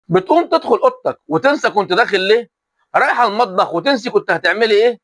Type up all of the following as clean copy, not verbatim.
بتقوم تدخل اوضتك وتنسى كنت داخل ليه، رايحه المطبخ وتنسي كنت هتعملي ايه،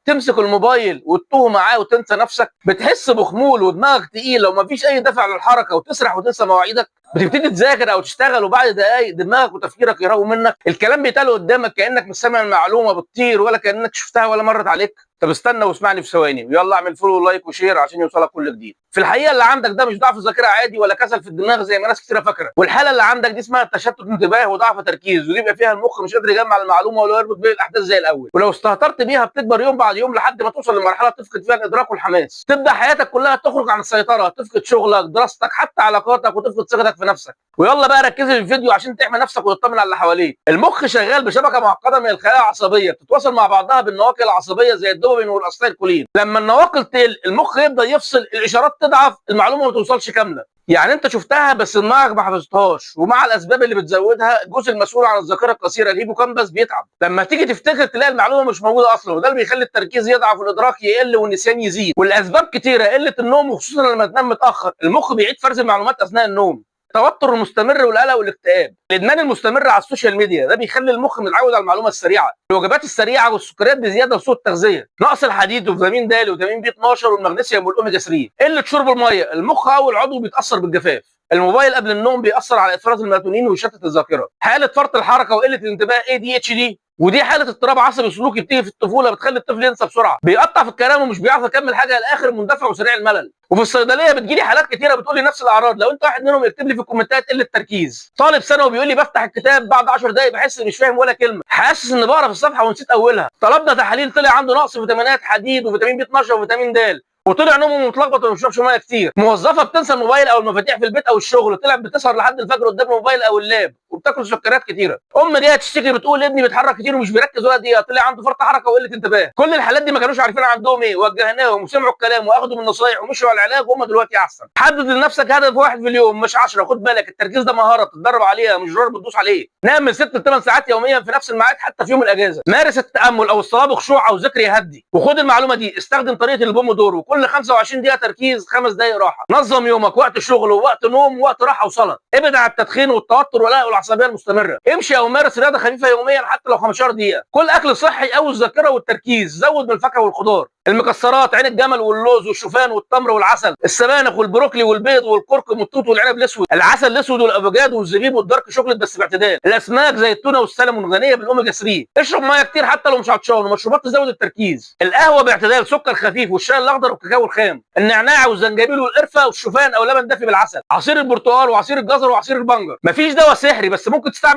تمسك الموبايل وتتوه معاه وتنسى نفسك، بتحس بخمول ودماغك تقيله ومفيش اي دافع للحركه وتسرح وتنسى مواعيدك، بتبتدي تذاكر او تشتغل وبعد دقايق دماغك وتفكيرك يراقوا منك، الكلام بيتقال قدامك كانك مش سامع المعلومه بتطير ولا كانك شفتها ولا مرت عليك. طب استنى واسمعني في ثواني ويلا اعمل فولو ولايك وشير عشان يوصلك كل جديد. في الحقيقه اللي عندك ده مش ضعف ذاكره عادي ولا كسل في الدماغ زي ما ناس كتيره فاكره، والحاله اللي عندك دي اسمها تشتت انتباه وضعف تركيز، ودي بيبقى فيها المخ مش قادر يجمع المعلومه ولا يربط بين الاحداث زي الاول، ولو استهترت بيها بتكبر يوم بعد يوم لحد ما توصل لمرحله تفقد فيها الادراك والحماس، تبدا حياتك كلها تخرج عن السيطره، تفقد شغلك دراستك حتى علاقاتك وتفقد ثقتك في نفسك. ويلا بقى ركزي في الفيديو عشان تحمي نفسك وتطمن على اللي حواليك. المخ شغال بشبكه معقده من الخلايا العصبيه بتتواصل مع بعضها بالنواقل العصبيه زي الدوبامين والاسيتيلكولين، لما النواقل تقل المخ يبدا يفصل، الاشارات تضعف، المعلومه ما توصلش كامله. يعني انت شفتها بس دماغك ما حفظتهاش، ومع الاسباب اللي بتزودها الجزء المسؤول عن الذاكره القصيره الهيبوكامبس بيتعب، لما تيجي تفتكر تلاقي المعلومه مش موجوده اصلا، وده اللي بيخلي التركيز يضعف والادراك يقل والنسيان يزيد. والاسباب كتيره، قله النوم وخصوصا لما تنام متاخر، المخ بيعيد فرز المعلومات اثناء النوم، التوتر المستمر والقلق والاكتئاب، الادمان المستمر على السوشيال ميديا ده بيخلي المخ متعود على المعلومه السريعه، الوجبات السريعه والسكريات بزياده وسوء التغذيه، نقص الحديد وفيتامين د وفيتامين بي 12 والمغنيسيوم والاوميجا 3، قله شرب الميه، المخ اول عضو بيتاثر بالجفاف، الموبايل قبل النوم بيأثر على افراز الميلاتونين ويشتت الذاكره، حاله فرط الحركه وقله الانتباه ADHD، ودي حاله اضطراب عصبي سلوكي بتيجي في الطفوله بتخلي الطفل ينسى بسرعه، بيقطع في الكلام ومش بيعرف يكمل حاجه للاخر، مندفع وسريع الملل. وفي الصيدليه بتجيلي حالات كتيره بتقول لي نفس الاعراض، لو انت واحد منهم يكتب لي في الكومنتات قله تركيز. طالب ثانوي بيقول لي بفتح الكتاب بعد 10 دقائق بحس مش فاهم ولا كلمه، حاسس ان بقرا في الصفحه ونسيت اولها. طلبنا تحاليل طلع عنده نقص فيتامينات حديد وفيتامين بي 12 وفيتامين د، وطلع نومه متلخبط وما بيشربش ميه كتير. موظفه بتنسى الموبايل او المفاتيح في البيت او الشغل، طلعت بتسهر لحد الفجر قدام الموبايل او اللاب وبتاكل سكريات كتيره. ام دي هتشتكي بتقول ابني بيتحرك كتير ومش بيركز ولا دقيقه، طلع عنده فرط حركه وقله انتباه. كل الحالات دي ما كانوش عارفين عندهم ايه، وجهناهم وسمعوا الكلام واخدوا من النصايح ومشوا على العلاج وهم دلوقتي احسن. حدد لنفسك هدف واحد في اليوم مش 10، خد بالك التركيز ده مهاره بتتدرب عليها مش زرار بتدوس عليه. نام من 6 ل 8 ساعات يوميا في نفس الميعاد حتى في يوم الاجازه. مارس التامل او الصلاه بخشوع او ذكر يهدي. وخد المعلومه دي، استخدم طريقه البومودورو، كل 25 دقيقه تركيز 5 دقائق راحه. نظم يومك، وقت شغل ووقت نوم ووقت راحه وصلاه. ابعد عن التدخين والتوتر والقلق والعصبيه المستمره. امشي او مارس رياضه خفيفه يوميا حتى لو 15 دقيقه. كل اكل صحي قوي الذاكره والتركيز، زود من الفاكهه والخضار، المكسرات، عين الجمل واللوز والشوفان والتمر والعسل، السبانخ والبروكلي والبيض والكركم والتوت والعنب الاسود، العسل الاسود والافوكادو والزبيب والدارك شوكليت بس باعتدال، الاسماك زي التونه والسلمون غنيه بالاوميجا 3، اشرب ميه كتير حتى لو مش عطشان، ومشروبات تزود التركيز، القهوه باعتدال، سكر خفيف، والشاي الاخضر والكاكاو الخام، النعناع والزنجبيل والقرفه والشوفان او لبن دافي بالعسل، عصير البرتقال وعصير الجزر وعصير البنجر. مفيش دواء سحري بس ممكن تستعمل